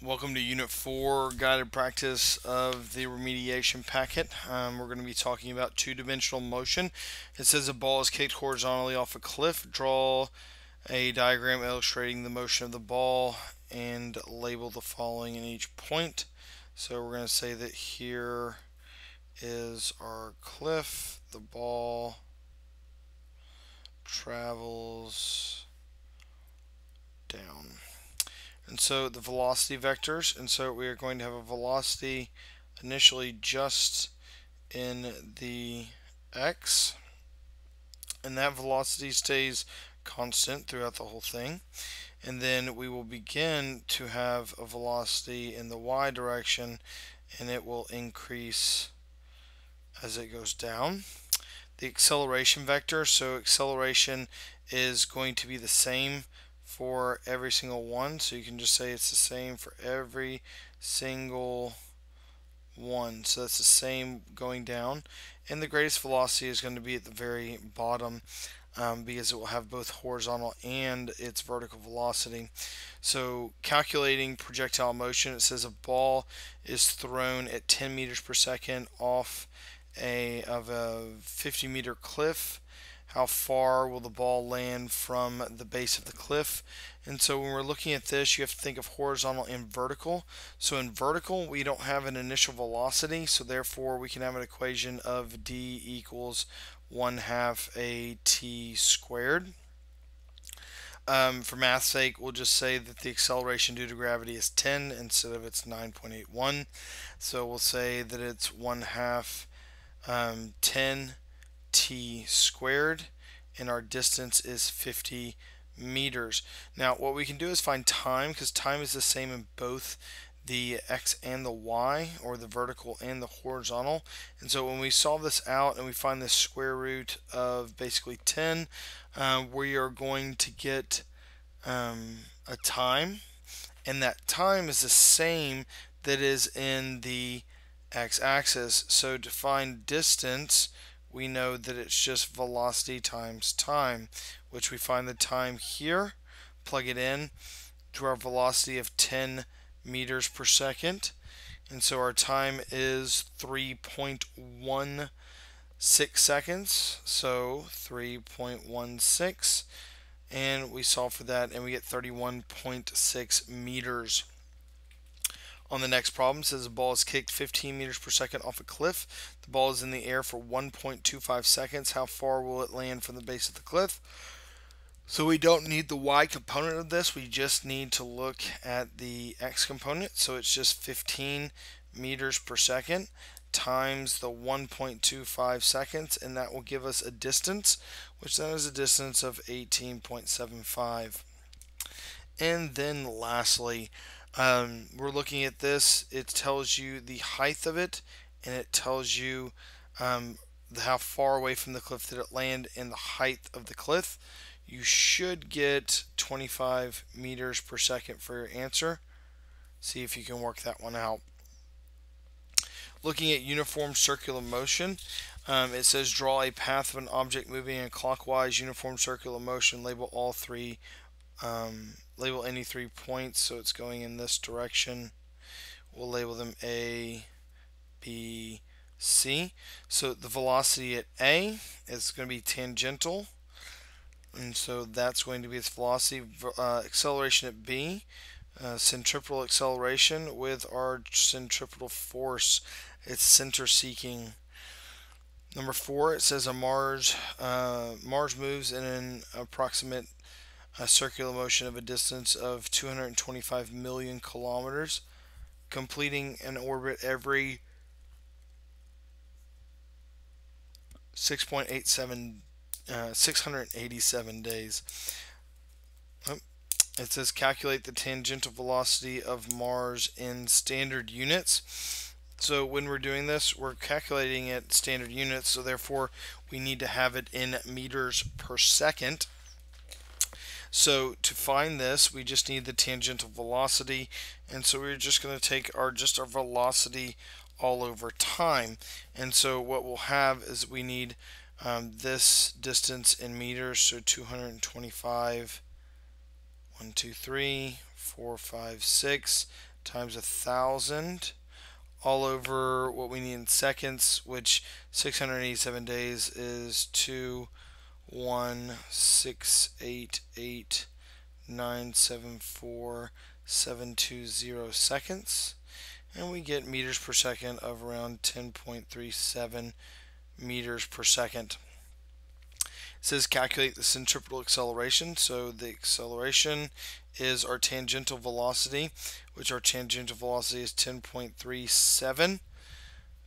Welcome to Unit 4 guided practice of the remediation packet. We're going to be talking about two-dimensional motion. It says a ball is kicked horizontally off a cliff. Draw a diagram illustrating the motion of the ball and label the following in each point. So we're going to say that here is our cliff. The ball travels down. And so the velocity vectors, and so we are going to have a velocity initially just in the x, and that velocity stays constant throughout the whole thing. And then we will begin to have a velocity in the y direction, and it will increase as it goes down. The acceleration vector, so acceleration is going to be the same for every single one, so you can just say it's the same for every single one, so that's the same going down. And the greatest velocity is going to be at the very bottom, because it will have both horizontal and its vertical velocity. So calculating projectile motion, it says a ball is thrown at 10 meters per second off of a 50-meter cliff. How far will the ball land from the base of the cliff? And so when we're looking at this, you have to think of horizontal and vertical. So in vertical, we don't have an initial velocity, so therefore we can have an equation of d equals 1/2 at squared. For math's sake, we'll just say that the acceleration due to gravity is 10 instead of its 9.81. So we'll say that it's 1/2 10 t squared, and our distance is 50 meters. Now what we can do is find time, because time is the same in both the x and the y, or the vertical and the horizontal. And so when we solve this out and we find the square root of basically 10, we are going to get a time, and that time is the same that is in the x-axis. So to find distance, we know that it's just velocity times time, which we find the time here, plug it in to our velocity of 10 meters per second, and so our time is 3.16 seconds, so 3.16, and we solve for that and we get 31.6 meters. On the next problem, it says a ball is kicked 15 meters per second off a cliff. The ball is in the air for 1.25 seconds. How far will it land from the base of the cliff? So we don't need the y component of this. We just need to look at the x component. So it's just 15 meters per second times the 1.25 seconds, and that will give us a distance, which then is a distance of 18.75. And then lastly, we're looking at this. It tells you the height of it, and it tells you how far away from the cliff did it land and the height of the cliff. You should get 25 meters per second for your answer. See if you can work that one out. Looking at uniform circular motion, it says draw a path of an object moving in clockwise uniform circular motion. Label all three. Label any 3 points, so it's going in this direction. We'll label them A, B, C. So the velocity at A is going to be tangential, and so that's going to be its velocity. Acceleration at B, centripetal acceleration with our centripetal force. It's center seeking. Number 4, it says Mars moves in an approximate circular motion of a distance of 225 million kilometers, completing an orbit every 687 days. It says calculate the tangential velocity of Mars in standard units. So when we're doing this, we're calculating it standard units, so therefore we need to have it in meters per second. So to find this, we just need the tangential velocity, and so we're just going to take our velocity all over time. And so what we'll have is we need this distance in meters, so 225, 1, 2, 3, 4, 5, 6 times 1,000 all over what we need in seconds, which 687 days is 21688,974,720 seconds. And we get meters per second of around 10.37 meters per second. It says calculate the centripetal acceleration. So the acceleration is our tangential velocity, which our tangential velocity is 10.37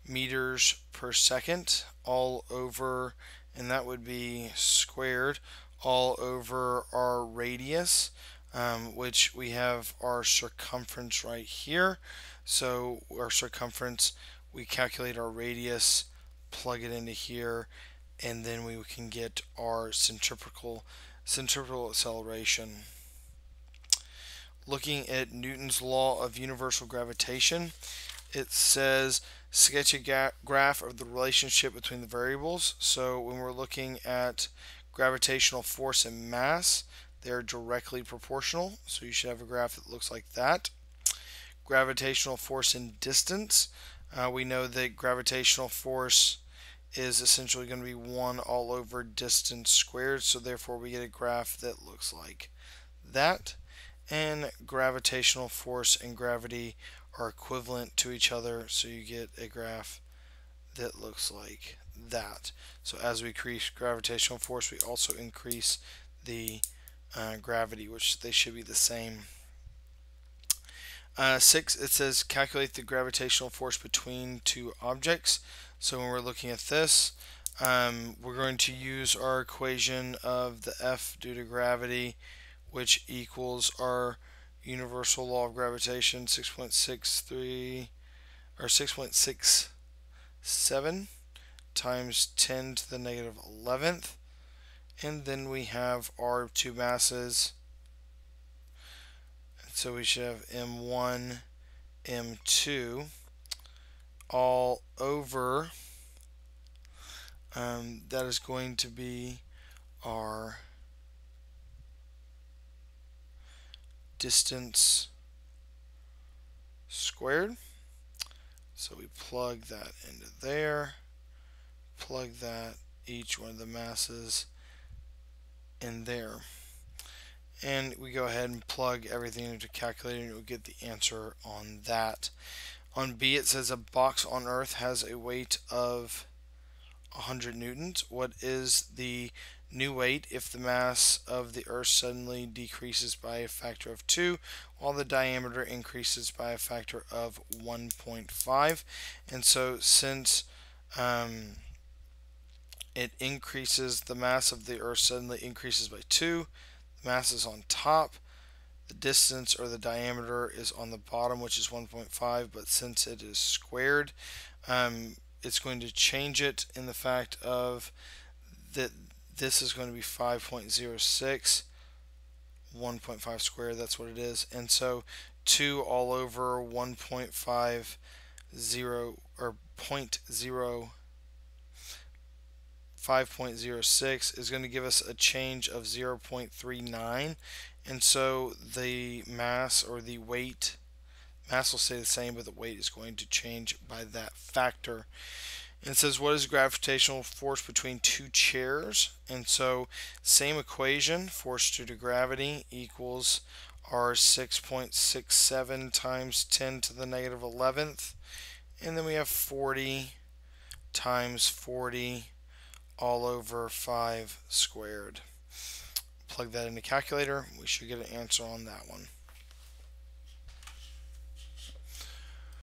meters per second all over, and that would be squared, all over our radius, which we have our circumference right here. So our circumference, we calculate our radius, plug it into here, and then we can get our centripetal acceleration. Looking at Newton's law of universal gravitation, it says sketch a graph of the relationship between the variables. So when we're looking at gravitational force and mass, they're directly proportional. So you should have a graph that looks like that. Gravitational force and distance. We know that gravitational force is essentially going to be 1 all over distance squared. So therefore we get a graph that looks like that. And gravitational force and gravity are equivalent to each other, so you get a graph that looks like that. So as we increase gravitational force, we also increase the gravity, which they should be the same. 6, it says calculate the gravitational force between two objects. So when we're looking at this, we're going to use our equation of the F due to gravity, which equals our universal law of gravitation, 6.63 or 6.67 times 10 to the negative 11th. And then we have our two masses. So we should have M1, M2 all over. That is going to be our distance squared. So we plug that into there, plug that, each one of the masses in there. And we go ahead and plug everything into the calculator and we'll get the answer on that. On B it says a box on Earth has a weight of 100 newtons. What is the new weight if the mass of the Earth suddenly decreases by a factor of 2 while the diameter increases by a factor of 1.5? And so since it increases, the mass of the Earth suddenly increases by 2, the mass is on top, the distance or the diameter is on the bottom, which is 1.5, but since it is squared, it's going to change it in the fact of that this is going to be 5.06, 1.5 squared, that's what it is. And so 2 all over 1.50 or 5.06 is going to give us a change of 0.39. And so the mass or the weight, mass will stay the same, but the weight is going to change by that factor. And it says, what is gravitational force between two chairs? And so, same equation, force due to gravity equals our 6.67 times 10 to the negative 11th. And then we have 40 times 40 all over 5 squared. Plug that in the calculator. We should get an answer on that one.